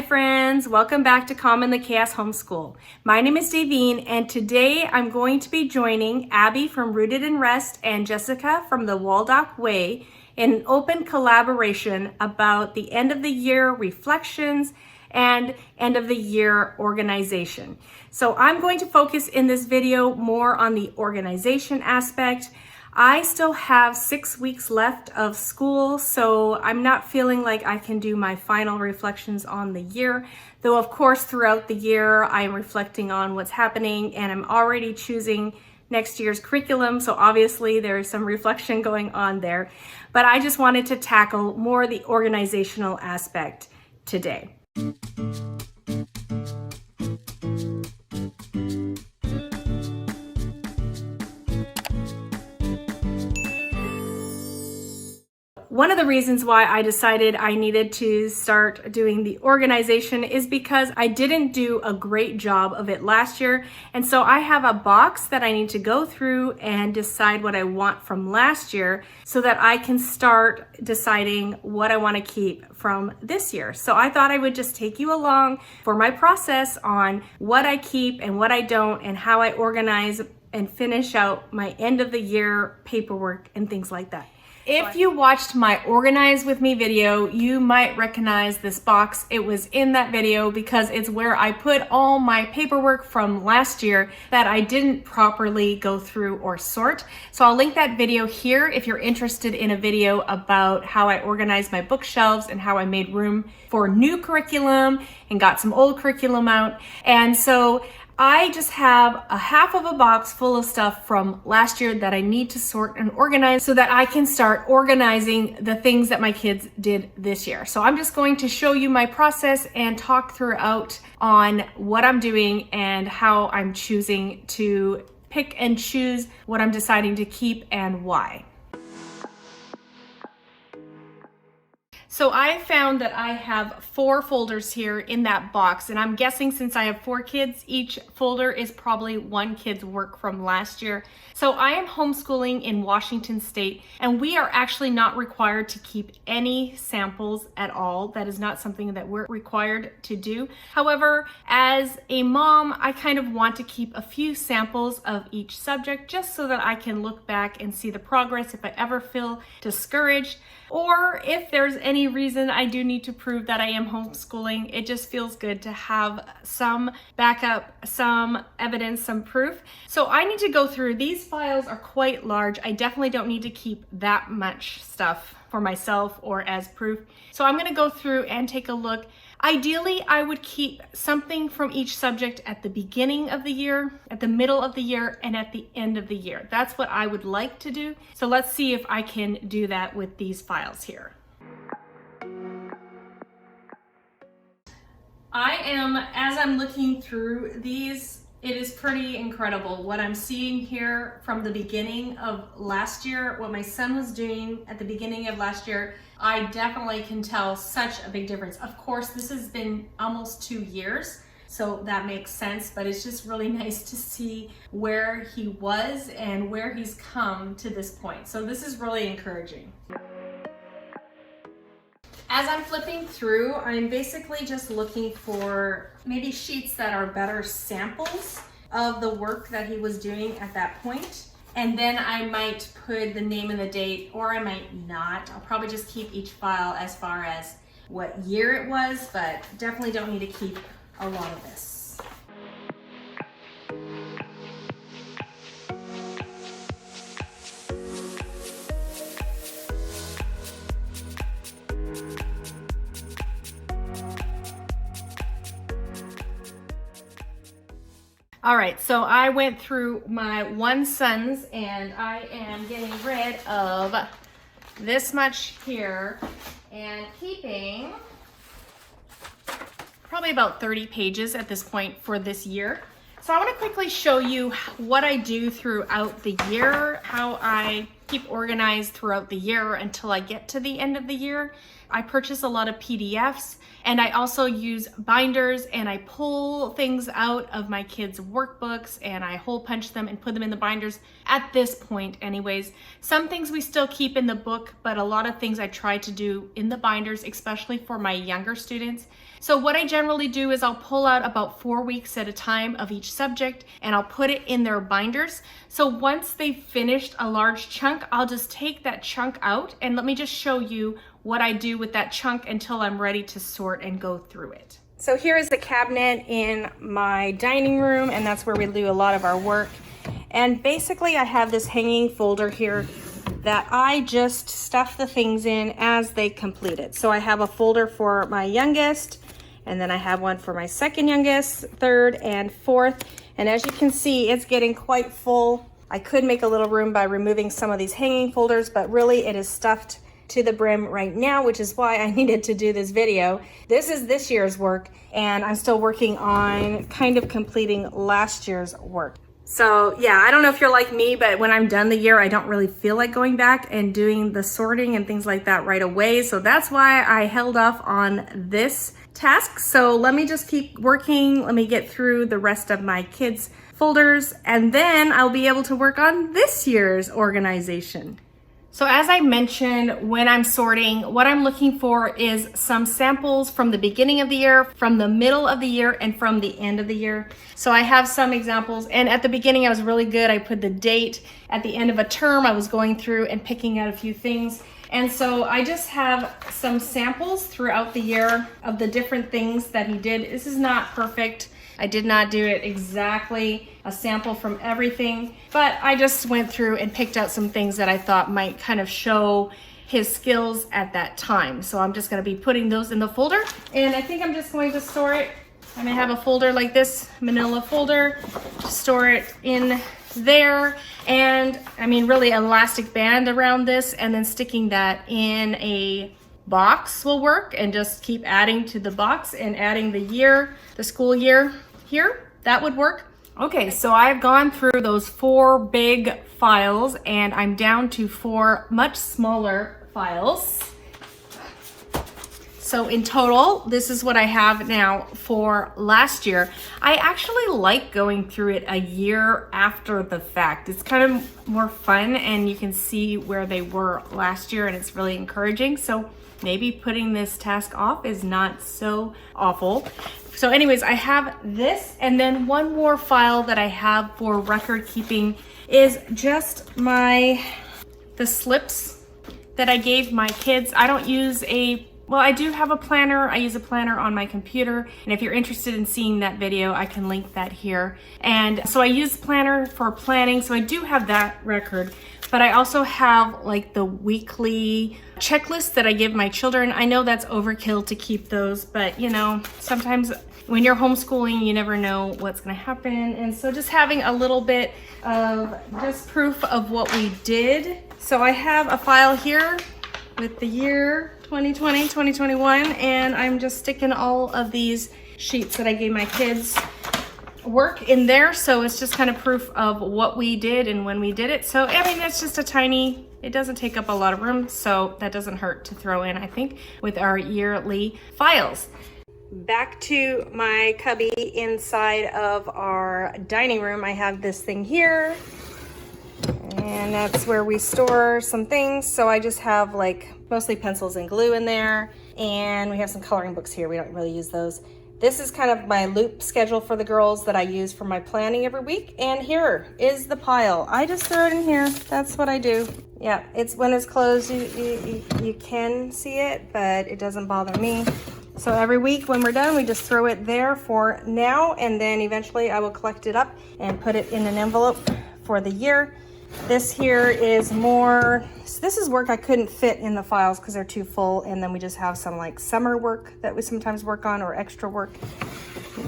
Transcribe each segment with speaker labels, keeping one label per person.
Speaker 1: friends, welcome back to Calm in the Chaos Homeschool. My name is Davine, and today I'm going to be joining Abby from Rooted in Rest and Jessica from the Waldock Way in an open collaboration about the end of the year reflections and end of the year organization. So I'm going to focus in this video more on the organization aspect. I still have 6 weeks left of school, so I'm not feeling like I can do my final reflections on the year. Though of course throughout the year I'm reflecting on what's happening and I'm already choosing next year's curriculum, so obviously there's some reflection going on there. But I just wanted to tackle more the organizational aspect today. One of the reasons why I decided I needed to start doing the organization is because I didn't do a great job of it last year. And so I have a box that I need to go through and decide what I want from last year so that I can start deciding what I want to keep from this year. So I thought I would just take you along for my process on what I keep and what I don't and how I organize and finish out my end of the year paperwork and things like that. If you watched my Organize With Me video, you might recognize this box. It was in that video because it's where I put all my paperwork from last year that I didn't properly go through or sort. So I'll link that video here if you're interested in a video about how I organized my bookshelves and how I made room for new curriculum and got some old curriculum out. And so I just have a half of a box full of stuff from last year that I need to sort and organize so that I can start organizing the things that my kids did this year. So I'm just going to show you my process and talk throughout on what I'm doing and how I'm choosing to pick and choose what I'm deciding to keep and why. So I found that I have 4 folders here in that box, and I'm guessing since I have 4 kids, each folder is probably one kid's work from last year. So I am homeschooling in Washington State, and we are actually not required to keep any samples at all. That is not something that we're required to do. However, as a mom, I kind of want to keep a few samples of each subject just so that I can look back and see the progress if I ever feel discouraged, or if there's any reason I do need to prove that I am homeschooling. It just feels good to have some backup, some evidence, some proof. So I need to go through. These files are quite large. I definitely don't need to keep that much stuff for myself or as proof. So I'm going to go through and take a look. Ideally, I would keep something from each subject at the beginning of the year, at the middle of the year, and at the end of the year. That's what I would like to do. So let's see if I can do that with these files here. As I'm looking through these, it is pretty incredible what I'm seeing here from the beginning of last year, what my son was doing at the beginning of last year. I definitely can tell such a big difference. Of course, this has been almost 2 years, so that makes sense, but it's just really nice to see where he was and where he's come to this point. So this is really encouraging. As I'm flipping through, I'm basically just looking for maybe sheets that are better samples of the work that he was doing at that point. And then I might put the name and the date, or I might not. I'll probably just keep each file as far as what year it was, but definitely don't need to keep a lot of this. All right, so I went through my one son's and I am getting rid of this much here and keeping probably about 30 pages at this point for this year. So I want to quickly show you what I do throughout the year, how I keep organized throughout the year until I get to the end of the year. I purchase a lot of PDFs, and I also use binders, and I pull things out of my kids' workbooks and I hole punch them and put them in the binders at this point anyways. Some things we still keep in the book, but a lot of things I try to do in the binders, especially for my younger students. So what I generally do is I'll pull out about 4 weeks at a time of each subject and I'll put it in their binders. So once they've finished a large chunk, I'll just take that chunk out, and let me just show you what I do with that chunk until I'm ready to sort and go through it. So here is the cabinet in my dining room, and that's where we do a lot of our work. And basically I have this hanging folder here that I just stuff the things in as they complete it. So I have a folder for my youngest, and then I have one for my second youngest, third, and fourth. And as you can see, it's getting quite full. I could make a little room by removing some of these hanging folders, but really it is stuffed to the brim right now, which is why I needed to do this video. This is this year's work, and I'm still working on kind of completing last year's work. So yeah, I don't know if you're like me, but when I'm done the year, I don't really feel like going back and doing the sorting and things like that right away. So that's why I held off on this task. So let me just keep working. Let me get through the rest of my kids' folders, and then I'll be able to work on this year's organization. So as I mentioned, when I'm sorting, what I'm looking for is some samples from the beginning of the year, from the middle of the year, and from the end of the year. So I have some examples, and at the beginning I was really good. I put the date. At the end of a term, I was going through and picking out a few things. And so I just have some samples throughout the year of the different things that he did. This is not perfect. I did not do it exactly, a sample from everything, but I just went through and picked out some things that I thought might kind of show his skills at that time. So I'm just gonna be putting those in the folder, and I think I'm just going to store it. I'm gonna have a folder like this, manila folder, store it in there, and I mean really elastic band around this, and then sticking that in a box will work, and just keep adding to the box and adding the year, the school year here. That would work. Okay, so I've gone through those 4 big files, and I'm down to 4 much smaller files. So in total, this is what I have now for last year. I actually like going through it a year after the fact. It's kind of more fun, and you can see where they were last year, and it's really encouraging. So maybe putting this task off is not so awful. So anyways, I have this, and then one more file that I have for record keeping is just the slips that I gave my kids. I don't use well, I do have a planner. I use a planner on my computer, and if you're interested in seeing that video, I can link that here. And so I use planner for planning, so I do have that record, but I also have like the weekly checklist that I give my children. I know that's overkill to keep those, but you know, sometimes when you're homeschooling, you never know what's gonna happen. And so just having a little bit of just proof of what we did. So I have a file here with the year 2020, 2021, and I'm just sticking all of these sheets that I gave my kids work in there. So it's just kind of proof of what we did and when we did it. So I mean, that's just it doesn't take up a lot of room, so that doesn't hurt to throw in, I think, with our yearly files. Back to my cubby inside of our dining room. I have this thing here, and that's where we store some things. So I just have like mostly pencils and glue in there, and we have some coloring books here. We don't really use those. This is kind of my loop schedule for the girls that I use for my planning every week. And here is the pile. I just throw it in here. That's what I do. Yeah, it's when it's closed, you can see it, but it doesn't bother me. So every week when we're done, we just throw it there for now, and then eventually I will collect it up and put it in an envelope for the year. This here is more, so this is work I couldn't fit in the files because they're too full, and then we just have some like summer work that we sometimes work on, or extra work,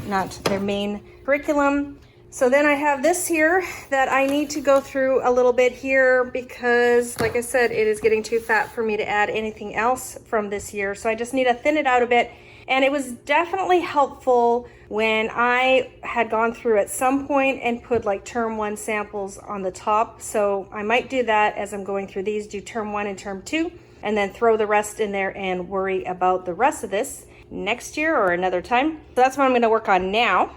Speaker 1: not their main curriculum. So then I have this here that I need to go through a little bit here because, like I said, it is getting too fat for me to add anything else from this year. So I just need to thin it out a bit. And it was definitely helpful when I had gone through at some point and put like term 1 samples on the top. So I might do that as I'm going through these, do term 1 and term 2. and then throw the rest in there and worry about the rest of this next year or another time. So that's what I'm gonna work on now.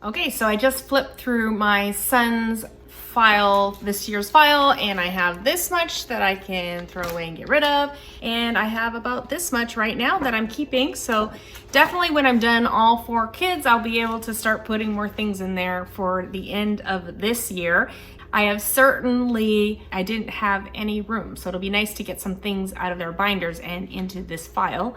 Speaker 1: Okay, so I just flipped through my son's file, this year's file, and I have this much that I can throw away and get rid of, and I have about this much right now that I'm keeping. So definitely when I'm done all 4 kids, I'll be able to start putting more things in there for the end of this year. I didn't have any room, so it'll be nice to get some things out of their binders and into this file.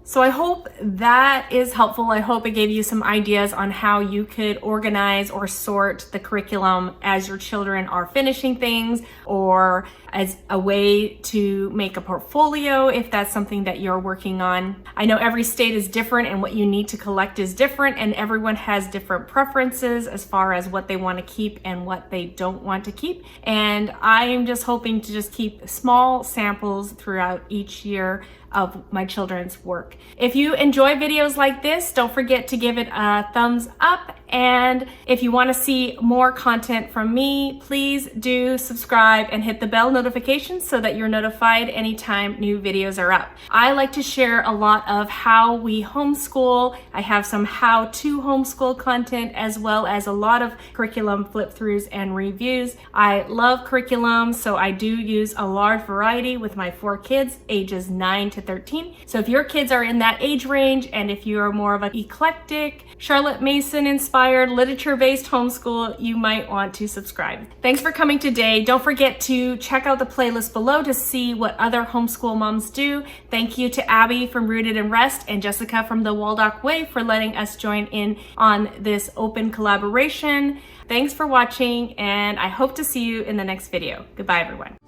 Speaker 1: So I hope that is helpful. I hope it gave you some ideas on how you could organize or sort the curriculum as your children are finishing things, or as a way to make a portfolio if that's something that you're working on. I know every state is different and what you need to collect is different, and everyone has different preferences as far as what they want to keep and what they don't want to keep. And I'm just hoping to just keep small samples throughout each year of my children's work. If you enjoy videos like this, don't forget to give it a thumbs up. And if you want to see more content from me, please do subscribe and hit the bell notification so that you're notified anytime new videos are up. I like to share a lot of how we homeschool. I have some how-to homeschool content, as well as a lot of curriculum flip-throughs and reviews. I love curriculum, so I do use a large variety with my 4 kids, ages 9 to 13. So if your kids are in that age range, and if you are more of an eclectic, Charlotte Mason inspired, literature-based homeschool, you might want to subscribe. Thanks for coming today. Don't forget to check out the playlist below to see what other homeschool moms do. Thank you to Abby from Rooted in Rest and Jessica from the Waldock Way for letting us join in on this open collaboration. Thanks for watching, and I hope to see you in the next video. Goodbye, everyone.